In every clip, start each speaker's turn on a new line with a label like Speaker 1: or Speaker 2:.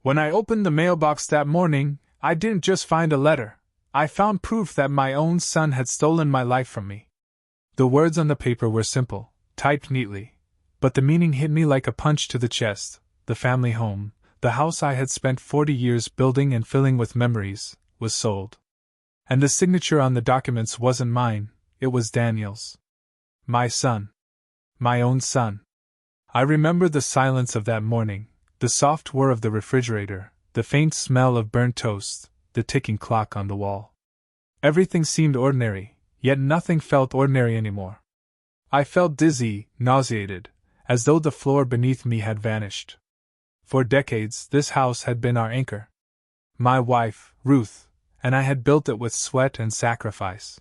Speaker 1: When I opened the mailbox that morning, I didn't just find a letter. I found proof that my own son had stolen my life from me. The words on the paper were simple, typed neatly, but the meaning hit me like a punch to the chest. The family home, the house I had spent 40 years building and filling with memories, was sold. And the signature on the documents wasn't mine, it was Daniel's. My son. My own son. I remember the silence of that morning, the soft whir of the refrigerator, the faint smell of burnt toast, the ticking clock on the wall. Everything seemed ordinary, yet nothing felt ordinary anymore. I felt dizzy, nauseated, as though the floor beneath me had vanished. For decades, this house had been our anchor. My wife, Ruth, and I had built it with sweat and sacrifice.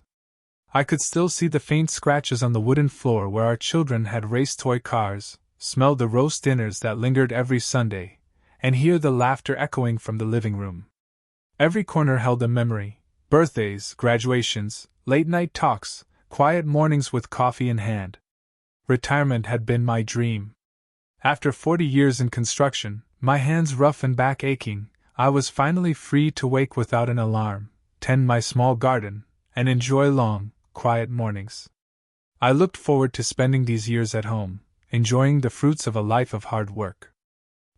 Speaker 1: I could still see the faint scratches on the wooden floor where our children had raced toy cars, smell the roast dinners that lingered every Sunday, and hear the laughter echoing from the living room. Every corner held a memory: birthdays, graduations, late-night talks, quiet mornings with coffee in hand. Retirement had been my dream. After 40 years in construction, my hands rough and back aching, I was finally free to wake without an alarm, tend my small garden, and enjoy long, quiet mornings. I looked forward to spending these years at home, enjoying the fruits of a life of hard work.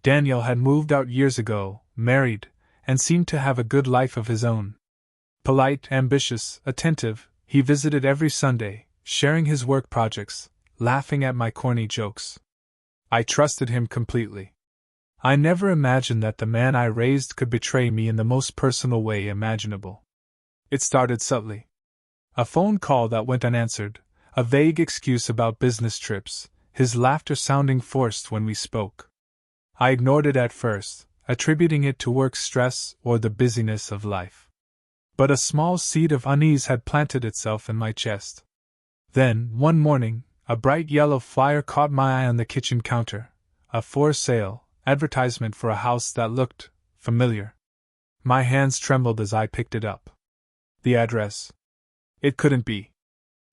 Speaker 1: Daniel had moved out years ago, married, and seemed to have a good life of his own. Polite, ambitious, attentive, he visited every Sunday, sharing his work projects, laughing at my corny jokes. I trusted him completely. I never imagined that the man I raised could betray me in the most personal way imaginable. It started subtly. A phone call that went unanswered, a vague excuse about business trips, his laughter sounding forced when we spoke. I ignored it at first, attributing it to work stress or the busyness of life. But a small seed of unease had planted itself in my chest. Then, one morning, a bright yellow flyer caught my eye on the kitchen counter, a for sale advertisement for a house that looked familiar. My hands trembled as I picked it up. The address. It couldn't be.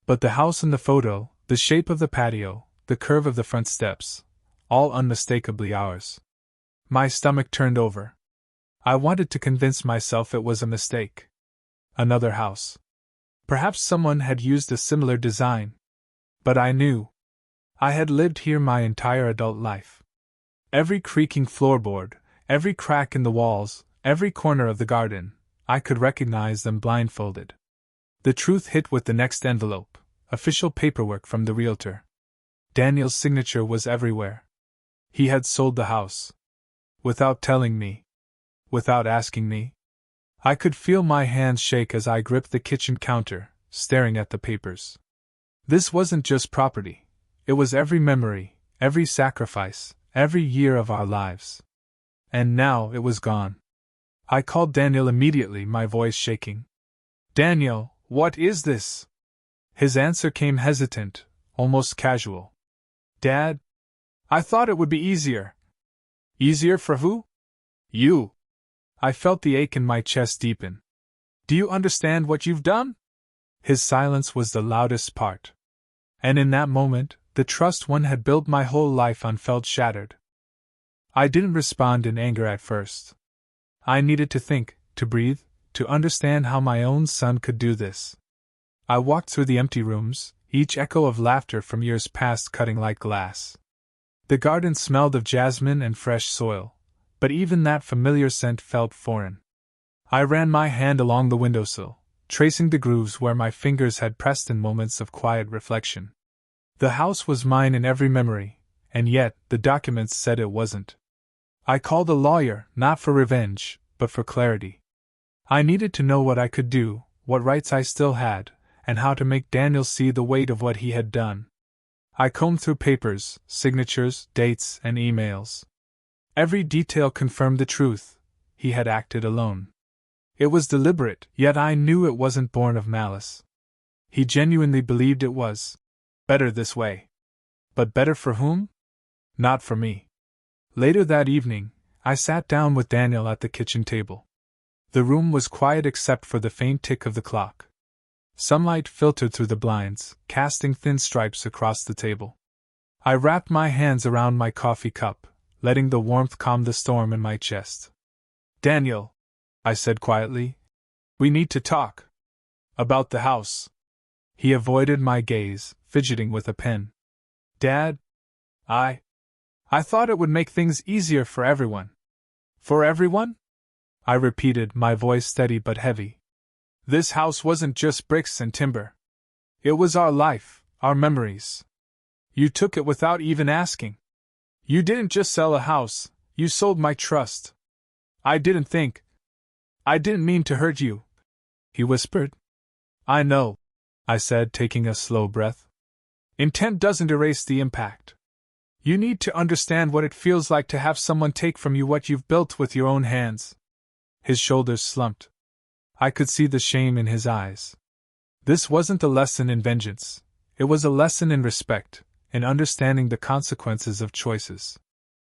Speaker 1: But the house in the photo, the shape of the patio, the curve of the front steps, all unmistakably ours. My stomach turned over. I wanted to convince myself it was a mistake. Another house. Perhaps someone had used a similar design. But I knew. I had lived here my entire adult life. Every creaking floorboard, every crack in the walls, every corner of the garden, I could recognize them blindfolded. The truth hit with the next envelope, official paperwork from the realtor. Daniel's signature was everywhere. He had sold the house. Without telling me. Without asking me. I could feel my hands shake as I gripped the kitchen counter, staring at the papers. This wasn't just property. It was every memory, every sacrifice, every year of our lives. And now it was gone. I called Daniel immediately, my voice shaking. "Daniel, what is this?" His answer came hesitant, almost casual. "Dad, I thought it would be easier." "Easier for who?" "You." I felt the ache in my chest deepen. "Do you understand what you've done?" His silence was the loudest part. And in that moment, the trust one had built my whole life on felt shattered. I didn't respond in anger at first. I needed to think, to breathe, to understand how my own son could do this. I walked through the empty rooms, each echo of laughter from years past cutting like glass. The garden smelled of jasmine and fresh soil, but even that familiar scent felt foreign. I ran my hand along the windowsill, tracing the grooves where my fingers had pressed in moments of quiet reflection. The house was mine in every memory, and yet the documents said it wasn't. I called a lawyer, not for revenge, but for clarity. I needed to know what I could do, what rights I still had, and how to make Daniel see the weight of what he had done. I combed through papers, signatures, dates, and emails. Every detail confirmed the truth. He had acted alone. It was deliberate, yet I knew it wasn't born of malice. He genuinely believed it was better this way. But better for whom? Not for me. Later that evening, I sat down with Daniel at the kitchen table. The room was quiet except for the faint tick of the clock. Sunlight filtered through the blinds, casting thin stripes across the table. I wrapped my hands around my coffee cup, letting the warmth calm the storm in my chest. Daniel, I said quietly, we need to talk. About the house. He avoided my gaze, fidgeting with a pen. Dad? I thought it would make things easier for everyone. For everyone? I repeated, my voice steady but heavy. This house wasn't just bricks and timber. It was our life, our memories. You took it without even asking. You didn't just sell a house, you sold my trust. I didn't mean to hurt you, he whispered. I know, I said, taking a slow breath. Intent doesn't erase the impact. You need to understand what it feels like to have someone take from you what you've built with your own hands. His shoulders slumped. I could see the shame in his eyes. This wasn't a lesson in vengeance. It was a lesson in respect, in understanding the consequences of choices.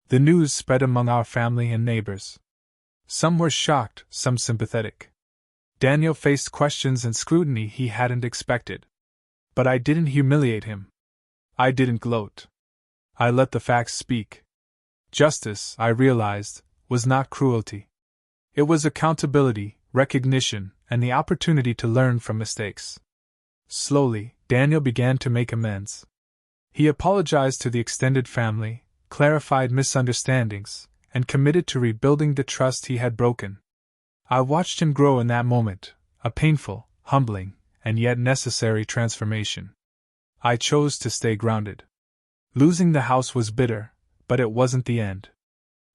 Speaker 1: The news spread among our family and neighbors. Some were shocked, some sympathetic. Daniel faced questions and scrutiny he hadn't expected. But I didn't humiliate him. I didn't gloat. I let the facts speak. Justice, I realized, was not cruelty. It was accountability, recognition, and the opportunity to learn from mistakes. Slowly, Daniel began to make amends. He apologized to the extended family, clarified misunderstandings, and committed to rebuilding the trust he had broken. I watched him grow in that moment, a painful, humbling, and yet necessary transformation. I chose to stay grounded. Losing the house was bitter, but it wasn't the end.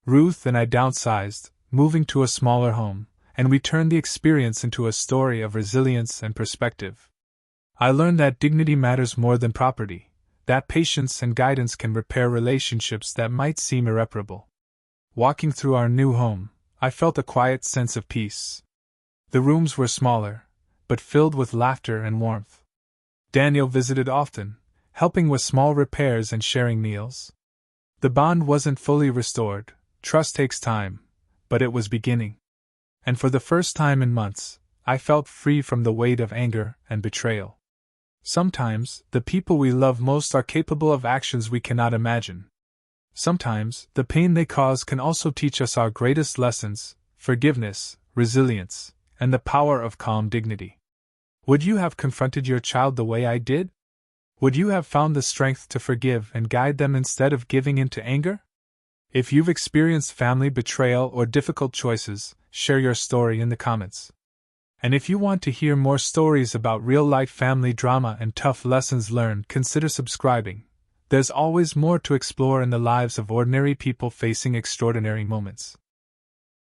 Speaker 1: Ruth and I downsized, moving to a smaller home, and we turned the experience into a story of resilience and perspective. I learned that dignity matters more than property, that patience and guidance can repair relationships that might seem irreparable. Walking through our new home, I felt a quiet sense of peace. The rooms were smaller, but filled with laughter and warmth. Daniel visited often, helping with small repairs and sharing meals. The bond wasn't fully restored, trust takes time, but it was beginning. And for the first time in months, I felt free from the weight of anger and betrayal. Sometimes, the people we love most are capable of actions we cannot imagine. Sometimes, the pain they cause can also teach us our greatest lessons: forgiveness, resilience, and the power of calm dignity. Would you have confronted your child the way I did? Would you have found the strength to forgive and guide them instead of giving in to anger? If you've experienced family betrayal or difficult choices, share your story in the comments. And if you want to hear more stories about real-life family drama and tough lessons learned, consider subscribing. There's always more to explore in the lives of ordinary people facing extraordinary moments.